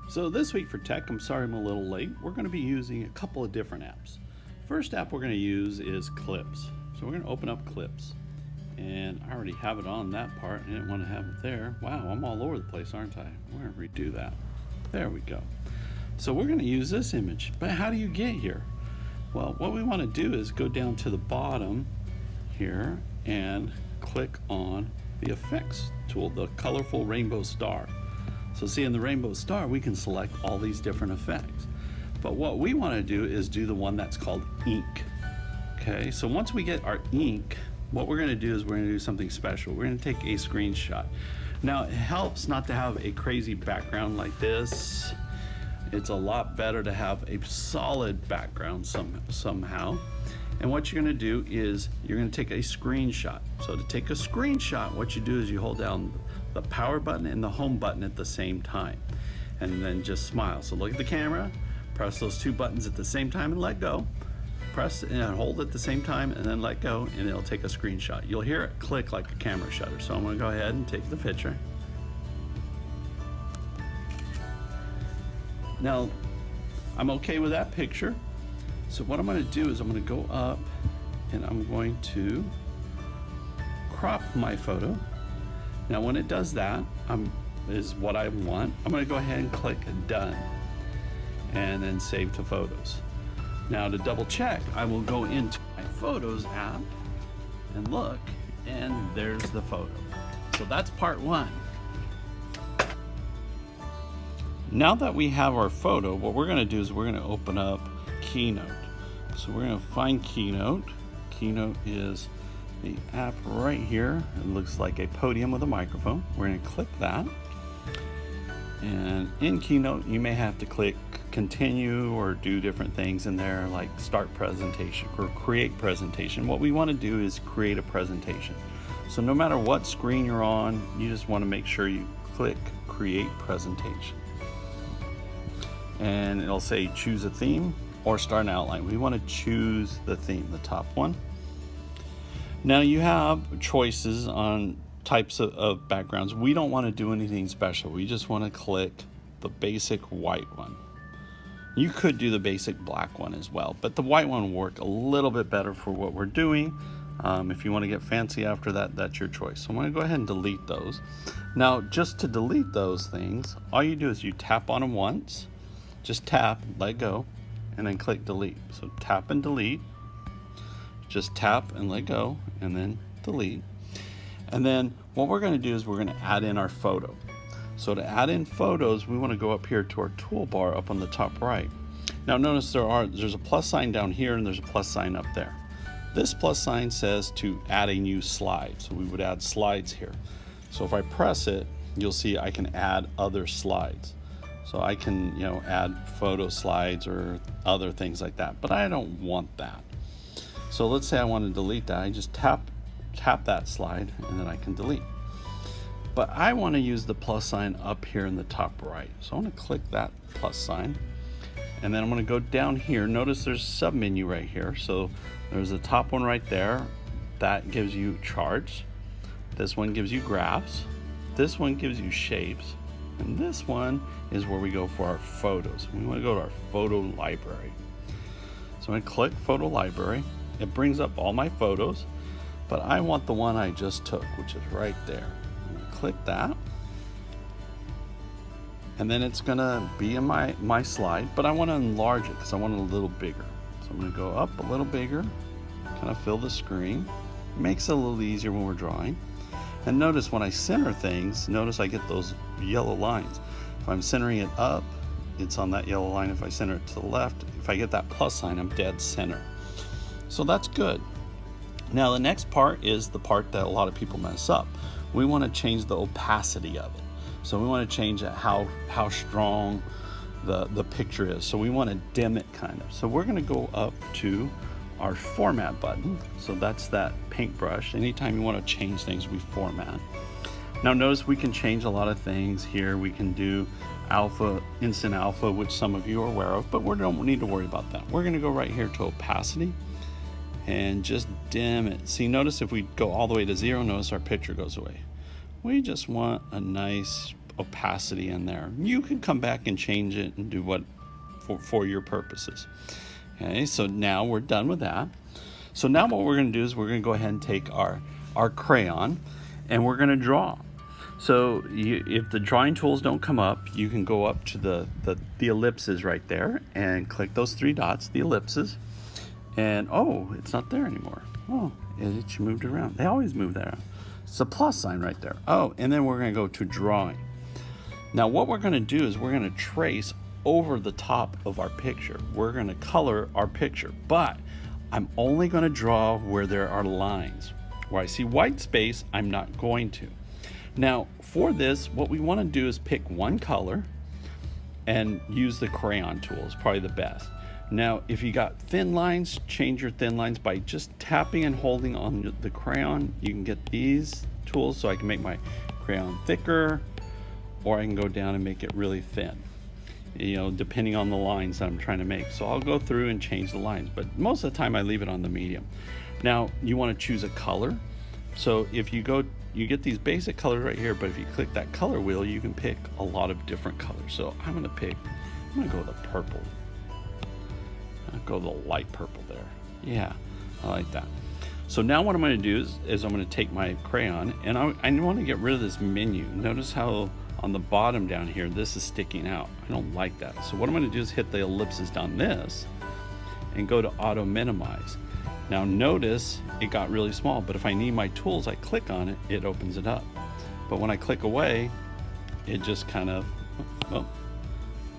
So this week for tech, I'm sorry I'm a little late. We're going to be using a couple of different apps. First app we're going to use is Clips. So we're going to open up Clips. And I already have it on that part. I didn't want to have it there. Wow, I'm all over the place, aren't I? We're going to redo that. There we go. So we're going to use this image. But how do you get here? Well, what we want to do is go down to the bottom here and click on the effects tool, the colorful rainbow star. So see, in the rainbow star, we can select all these different effects. But what we want to do is do the one that's called ink. Okay, so once we get our ink, what we're going to do is we're going to do something special. We're going to take a screenshot. Now, it helps not to have a crazy background like this. It's a lot better to have a solid background somehow. And what you're going to do is you're going to take a screenshot. So to take a screenshot, what you do is you hold down the power button and the home button at the same time, and then just smile. So look at the camera, press those two buttons at the same time and let go. Press and hold at the same time and then let go, and it'll take a screenshot. You'll hear it click like a camera shutter. So I'm going to go ahead and take the picture. Now, I'm okay with that picture. So what I'm going to do is I'm going to go up and I'm going to crop my photo. Now when it does that, is what I want, I'm going to go ahead and click Done and then Save to Photos. Now to double check, I will go into my Photos app and look, and there's the photo. So that's part one. Now that we have our photo, what we're going to do is we're going to open up Keynote. So we're going to find Keynote. Keynote is the app right here. It looks like a podium with a microphone. We're going to click that. And in Keynote, you may have to click continue or do different things in there, like start presentation or create presentation. What we want to do is create a presentation. So no matter what screen you're on, you just want to make sure you click create presentation. And it'll say choose a theme or start an outline. We want to choose the theme, the top one. Now you have choices on types of backgrounds. We don't want to do anything special. We just want to click the basic white one. You could do the basic black one as well, but the white one will work a little bit better for what we're doing. If you want to get fancy after that, that's your choice. So I'm going to go ahead and delete those. Now, just to delete those things, all you do is you tap on them once, just tap, let go, and then click delete. So tap and delete, just tap and let go, and then delete. And then what we're going to do is we're going to add in our photo. So to add in photos, we want to go up here to our toolbar up on the top right. Now notice there's a plus sign down here and there's a plus sign up there. This plus sign says to add a new slide. So we would add slides here. So if I press it, you'll see I can add other slides. So I can, add photo slides or other things like that, but I don't want that. So let's say I want to delete that. I just tap that slide and then I can delete. But I want to use the plus sign up here in the top right. So I want to click that plus sign. And then I'm going to go down here. Notice there's a sub menu right here. So there's the top one right there. That gives you charts. This one gives you graphs. This one gives you shapes. And this one is where we go for our photos. We want to go to our photo library. So I'm going to click photo library. It brings up all my photos, but I want the one I just took, which is right there. I'm going to click that. And then it's going to be in my slide, but I want to enlarge it because I want it a little bigger. So I'm going to go up a little bigger, kind of fill the screen. It makes it a little easier when we're drawing. And notice when I center things, notice I get those yellow lines. If I'm centering it up, it's on that yellow line. If I center it to the left, if I get that plus sign, I'm dead center. So that's good. Now the next part is the part that a lot of people mess up. We want to change the opacity of it. So we want to change how strong the picture is. So we want to dim it kind of. So we're going to go up to our format button. So that's that paintbrush. Anytime you want to change things, we format. Now notice we can change a lot of things here. We can do alpha, instant alpha, which some of you are aware of, but we don't need to worry about that. We're going to go right here to opacity and just dim it. See, notice if we go all the way to 0, notice our picture goes away. We just want a nice opacity in there. You can come back and change it and do what for your purposes. Okay, so now we're done with that. So now what we're going to do is we're going to go ahead and take our crayon and we're going to draw. So if the drawing tools don't come up, you can go up to the ellipses right there and click those 3 dots, the ellipses, and oh, it's not there anymore. Oh, it moved around. They always move there. It's a plus sign right there. Oh, and then we're going to go to drawing. Now what we're going to do is we're going to trace over the top of our picture. We're going to color our picture, but I'm only going to draw where there are lines. Where I see white space, I'm not going to. Now for this, what we want to do is pick one color and use the crayon tool. Is probably the best. Now if you got thin lines, change your thin lines by just tapping and holding on the crayon. You can get these tools, so I can make my crayon thicker, or I can go down and make it really thin, you know, depending on the lines that I'm trying to make. So I'll go through and change the lines, but most of the time I leave it on the medium. Now you want to choose a color. So if you get these basic colors right here, but if you click that color wheel, you can pick a lot of different colors. So I'm going to go with a purple. I'll go the light purple there. Yeah, I like that. So now what I'm going to do is I'm going to take my crayon and I want to get rid of this menu. Notice how on the bottom down here, this is sticking out. I don't like that. So what I'm going to do is hit the ellipses down this and go to auto minimize. Now notice it got really small, but if I need my tools, I click on it, it opens it up. But when I click away, it just kind of, oh,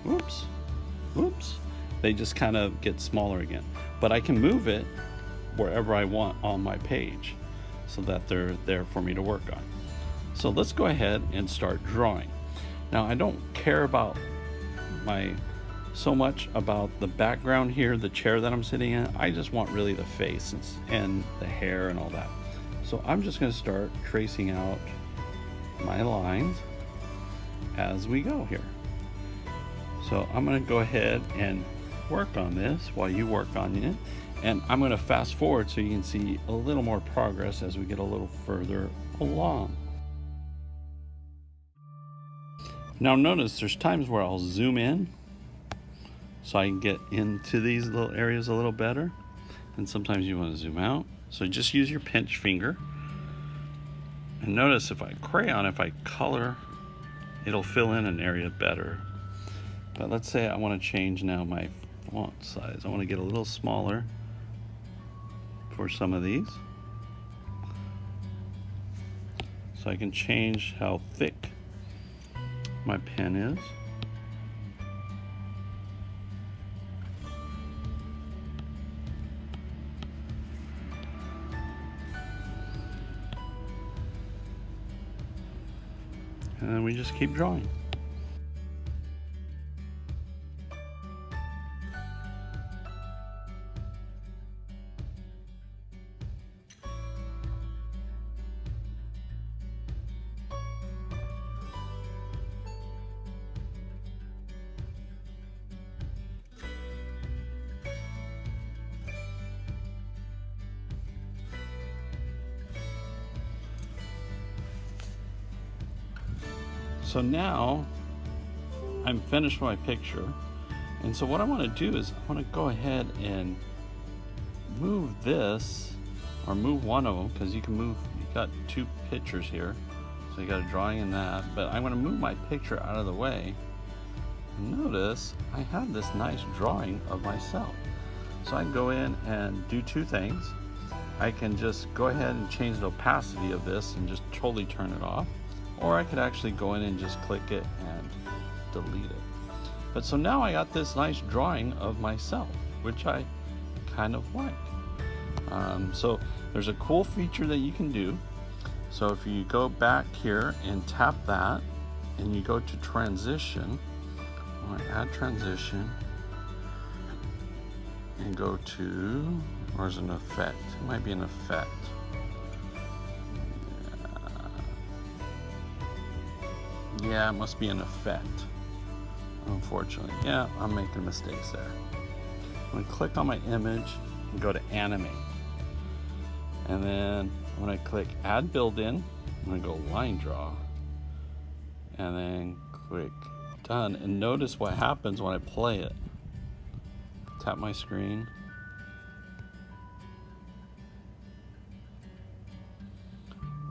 whoops. They just kind of get smaller again. But I can move it wherever I want on my page so that they're there for me to work on. So let's go ahead and start drawing. Now I don't care about so much about the background here, the chair that I'm sitting in. I just want really the face and the hair and all that. So I'm just going to start tracing out my lines as we go here. So I'm going to go ahead and work on this while you work on it, and I'm going to fast forward so you can see a little more progress as we get a little further along. Now notice there's times where I'll zoom in so I can get into these little areas a little better, and sometimes you want to zoom out. So just use your pinch finger, and notice if I color, it'll fill in an area better. But let's say I want to change now my font size. I want to get a little smaller for some of these, so I can change how thick my pen is. And then we just keep drawing. So now I'm finished with my picture, and so what I want to do is I want to go ahead and move this, or move one of them, because you got 2 pictures here, so you got a drawing in that, but I'm going to move my picture out of the way. Notice I have this nice drawing of myself, so I can go in and do 2 things. I can just go ahead and change the opacity of this and just totally turn it off, or I could actually go in and just click it and delete it. But so now I got this nice drawing of myself, which I kind of like. So there's a cool feature that you can do. So if you go back here and tap that, and you go to transition, I want to add transition, and go to, where's an effect? It might be an effect. Yeah, it must be an effect, unfortunately. Yeah, I'm making mistakes there. I'm going to click on my image and go to animate. And then when I click add build-in, I'm going to go line draw. and then click done. And notice what happens when I play it. Tap my screen.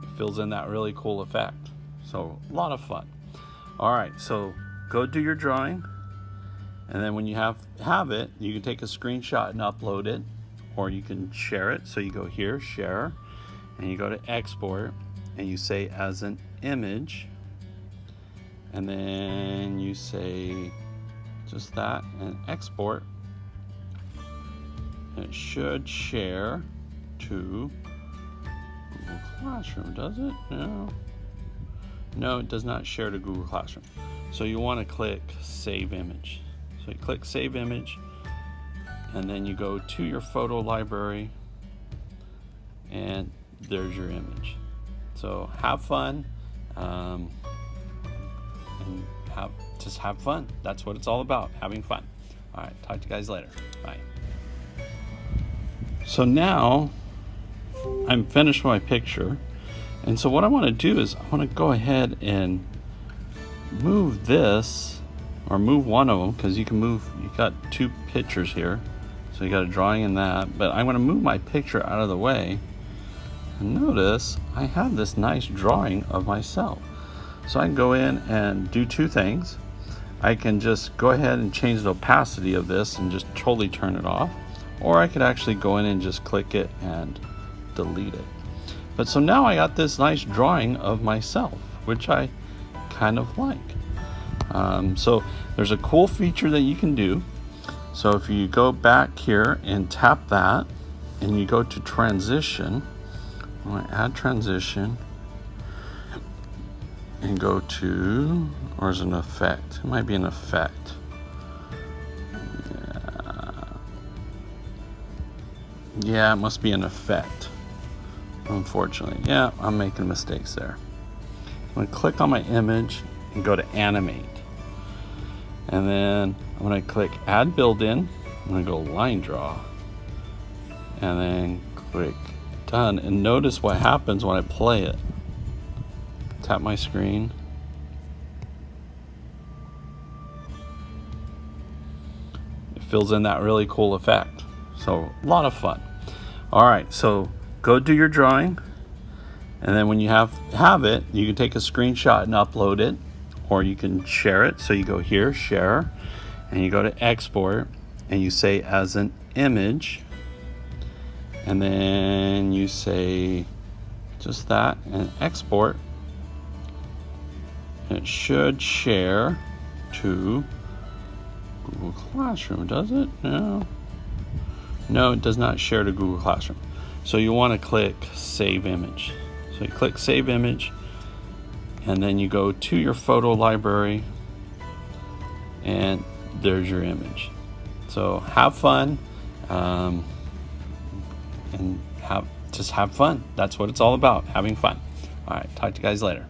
It fills in that really cool effect. So a lot of fun. All right, so go do your drawing, and then when you have it, you can take a screenshot and upload it, or you can share it. So you go here, share, and you go to export, and you say as an image, and then you say just that and export. It should share to Google Classroom, does it? No, it does not share to Google Classroom. So you want to click Save Image. So you click Save Image, and then you go to your photo library, and there's your image. So have fun, and just have fun. That's what it's all about, having fun. All right, talk to you guys later. Bye. So now I'm finished with my picture. And so what I want to do is I want to go ahead and move this, or move one of them, because you got two pictures here. So you got a drawing in that, but I want to move my picture out of the way. And notice I have this nice drawing of myself. So I can go in and do two things. I can just go ahead and change the opacity of this and just totally turn it off. Or I could actually go in and just click it and delete it. But so now I got this nice drawing of myself, which I kind of like. So there's a cool feature that you can do. So if you go back here and tap that, and you go to transition, I'm going to add transition, and go to, or is it an effect? It might be an effect. Yeah, it must be an effect. Unfortunately, yeah, I'm making mistakes there. I'm going to click on my image and go to animate. And then I'm going to click add build-in. I'm going to go line draw. And then click done. And notice what happens when I play it. Tap my screen. It fills in that really cool effect. So a lot of fun. All right, so go do your drawing, and then when you have it, you can take a screenshot and upload it, or you can share it. So you go here, share, and you go to export, and you say as an image, and then you say just that and export. It should share to Google Classroom, does it? No, it does not share to Google Classroom. So you want to click Save Image. So you click Save Image, and then you go to your photo library, and there's your image. So have fun, and just have fun. That's what it's all about, having fun. All right, talk to you guys later.